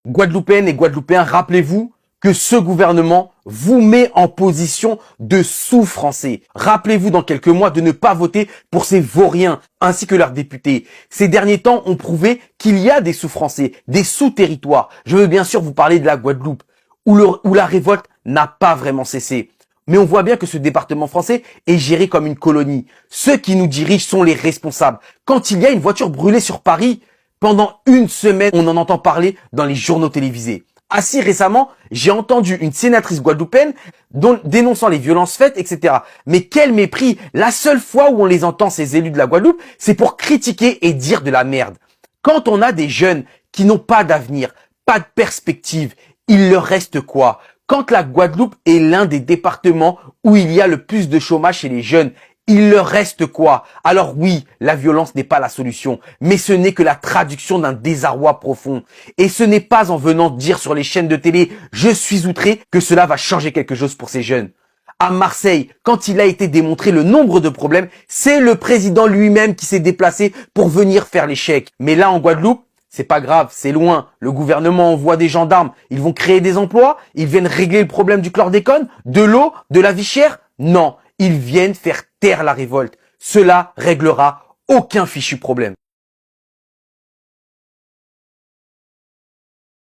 Guadeloupéennes et Guadeloupéens, rappelez-vous que ce gouvernement vous met en position de sous-français. Rappelez-vous dans quelques mois de ne pas voter pour ces vauriens ainsi que leurs députés. Ces derniers temps ont prouvé qu'il y a des sous-français, des sous-territoires. Je veux bien sûr vous parler de la Guadeloupe, où la révolte n'a pas vraiment cessé. Mais on voit bien que ce département français est géré comme une colonie. Ceux qui nous dirigent sont les responsables. Quand il y a une voiture brûlée sur Paris, pendant une semaine, on en entend parler dans les journaux télévisés. Assez récemment, j'ai entendu une sénatrice guadeloupéenne dénonçant les violences faites, etc. Mais quel mépris! La seule fois où on les entend, ces élus de la Guadeloupe, c'est pour critiquer et dire de la merde. Quand on a des jeunes qui n'ont pas d'avenir, pas de perspective, il leur reste quoi? Quand la Guadeloupe est l'un des départements où il y a le plus de chômage chez les jeunes, il leur reste quoi? Alors oui, la violence n'est pas la solution, mais ce n'est que la traduction d'un désarroi profond. Et ce n'est pas en venant dire sur les chaînes de télé « je suis outré » que cela va changer quelque chose pour ces jeunes. À Marseille, quand il a été démontré le nombre de problèmes, c'est le président lui-même qui s'est déplacé pour venir faire les chèques. Mais là, en Guadeloupe, c'est pas grave, c'est loin. Le gouvernement envoie des gendarmes. Ils vont créer des emplois. Ils viennent régler le problème du chlordécone, de l'eau, de la vie chère. Non, ils viennent faire taire la révolte. Cela réglera aucun fichu problème.